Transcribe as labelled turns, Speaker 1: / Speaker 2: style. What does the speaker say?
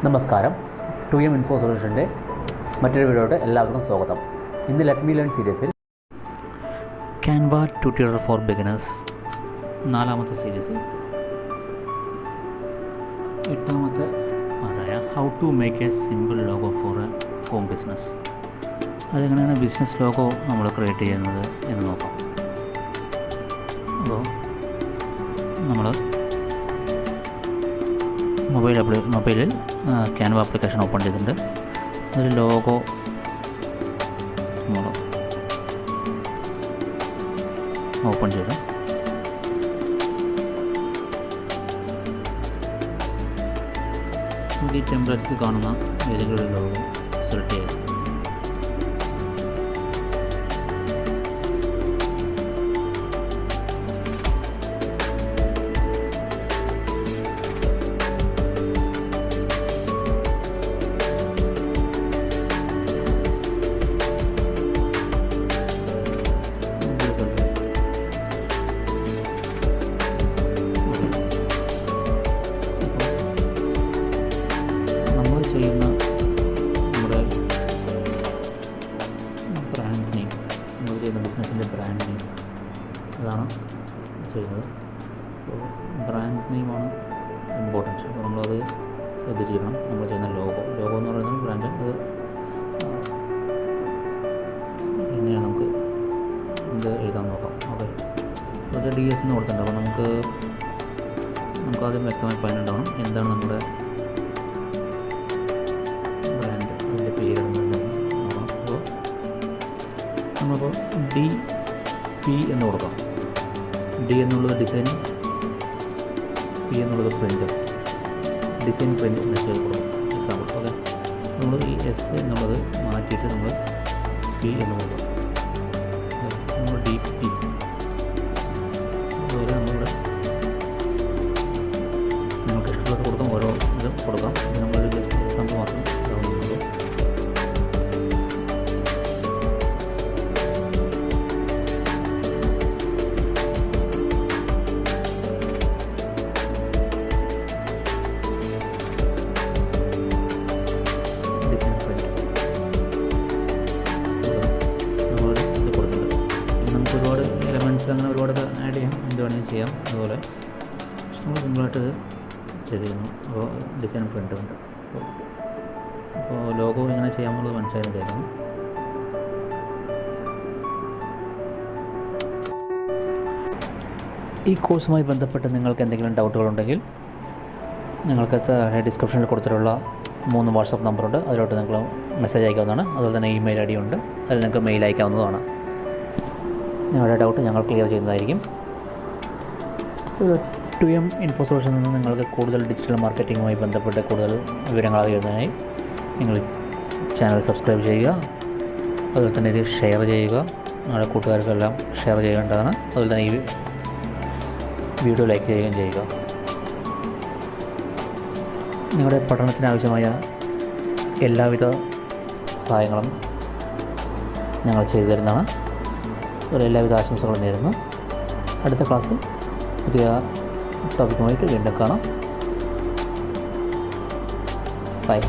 Speaker 1: നമസ്കാരം. 2M info സൊല്യൂഷൻ്റെ മറ്റൊരു വീഡിയോയുടെ എല്ലാവർക്കും സ്വാഗതം. ഇന്ന് ലെറ്റ് മീ ലേൺ സീരീസിൽ ക്യാൻവ ട്യൂട്ടോറിയൽ ഫോർ ബിഗിനേഴ്സ് 4ാമത്തെ സീരീസ് 8ാമത്തെ പാഠമായ how to make a simple logo for a home business. അതെങ്ങനെയാണ് ബിസിനസ് ലോഗോ നമ്മൾ ക്രിയേറ്റ് ചെയ്യുന്നത് എന്ന് നോക്കാം. അപ്പോൾ നമ്മൾ മൊബൈലിൽ ക്യാൻവ ആപ്ലിക്കേഷൻ ഓപ്പൺ ചെയ്തിട്ടുണ്ട്. അതിൽ ലോഗോ നമ്മൾ ഓപ്പൺ ചെയ്ത് ഈ ടെംപ്ലേറ്റ്സിൽ കാണുന്ന ഏതെങ്കിലും ഒരു ലോഗോ സെലക്ട് ചെയ്ത് ചെയ്യുന്ന നമ്മുടെ ബ്രാൻഡ് നെയിം, നമ്മൾ ചെയ്യുന്ന ബിസിനസ്സിൻ്റെ ബ്രാൻഡ് നെയിം അതാണ് ചെയ്യുന്നത്. അപ്പോൾ ബ്രാൻഡ് നെയിമാണ് ഇമ്പോർട്ടൻറ്റ്. അപ്പോൾ നമ്മളത് ശ്രദ്ധിച്ചിരിക്കണം. നമ്മൾ ചെയ്യുന്ന ലോഗോ എന്ന് പറയുന്നത് ബ്രാൻഡ്, അത് എങ്ങനെയാണ് നമുക്ക് എന്ത് എഴുതാൻ നോക്കാം. ഓക്കെ, അത് DS എന്ന് കൊടുത്തിട്ടുണ്ട്. അപ്പോൾ നമുക്കാദ്യം വ്യക്തമായി പറയുന്നുണ്ടാവണം എന്താണ് നമ്മുടെ നമ്മളിപ്പോൾ DP എന്ന് കൊടുക്കാം. D എന്നുള്ളത് ഡിസൈൻ, P എന്നുള്ളത് പ്രിൻ്റ്, ഡിസൈൻ പ്രിൻ്റ് എന്ന് ചെയ്ത് കൊടുക്കാം. എക്സാമ്പിൾ. ഓക്കെ, നമ്മൾ ഈ S എന്നുള്ളത് മാറ്റിയിട്ട് നമ്മൾ P എന്ന് കൊടുക്കാം. നമ്മൾ DP അതുപോലെ നമ്മളിവിടെ നമുക്ക് ഇഷ്ടമുള്ളത് കൊടുക്കാം. ഓരോ ഇതും കൊടുക്കാം. നമ്മളൊരു ജസ്റ്റ് എക്സാമ്പിൾ മാത്രം ഇതാവുന്നുള്ളൂ. ഒരുപാട് എലമെൻറ്റ്സ് അങ്ങനെ ഒരുപാട് ആഡ് ചെയ്യാം, എന്ത് വേണമെങ്കിലും ചെയ്യാം. അതുപോലെ നമ്മൾ സിമ്പിളായിട്ട് ചെയ്തിരുന്നു. അപ്പോൾ ഡിസൈൻ പ്രിൻ്റ് ഉണ്ട്. അപ്പോൾ ലോഗോ എങ്ങനെ ചെയ്യാമെന്നുള്ളത് മനസ്സിലായിരുന്നു. ഈ കോഴ്സുമായി ബന്ധപ്പെട്ട് നിങ്ങൾക്ക് എന്തെങ്കിലും ഡൗട്ടുകളുണ്ടെങ്കിൽ നിങ്ങൾക്ക് ഡിസ്ക്രിപ്ഷനിൽ കൊടുത്തിട്ടുള്ള 3 വാട്സപ്പ് നമ്പറുണ്ട്. അതിലോട്ട് നിങ്ങൾ മെസ്സേജ് അയക്കാവുന്നതാണ്. അതുപോലെ തന്നെ ഇമെയിൽ ID ഉണ്ട്. അതിൽ നിങ്ങൾക്ക് മെയിൽ അയക്കാവുന്നതാണ്. നിങ്ങളുടെ ഡൗട്ട് ഞങ്ങൾ ക്ലിയർ ചെയ്യുന്നതായിരിക്കും. 2M ഇൻഫോ സൊല്യൂഷനിൽ നിന്ന് നിങ്ങൾക്ക് കൂടുതൽ ഡിജിറ്റൽ മാർക്കറ്റിങ്ങുമായി ബന്ധപ്പെട്ട് കൂടുതൽ വിവരങ്ങൾ അറിയുന്നതിനായി നിങ്ങൾ ചാനൽ സബ്സ്ക്രൈബ് ചെയ്യുക. അതുപോലെ തന്നെ ഇത് ഷെയർ ചെയ്യുക. നിങ്ങളുടെ കൂട്ടുകാർക്കെല്ലാം ഷെയർ ചെയ്യേണ്ടതാണ്. അതുപോലെ തന്നെ ഈ വീഡിയോ ലൈക്ക് ചെയ്യുകയും ചെയ്യുക. നിങ്ങളുടെ പഠനത്തിന് ആവശ്യമായ എല്ലാവിധ സഹായങ്ങളും ഞങ്ങൾ ചെയ്തു തരുന്നതാണ്. അതുപോലെ എല്ലാവിധ ആശംസകളും നേരുന്നു. അടുത്ത ക്ലാസ്സിൽ പുതിയ ടോപ്പിക്കുമായിട്ട് വീണ്ടും കാണാം. ബൈ.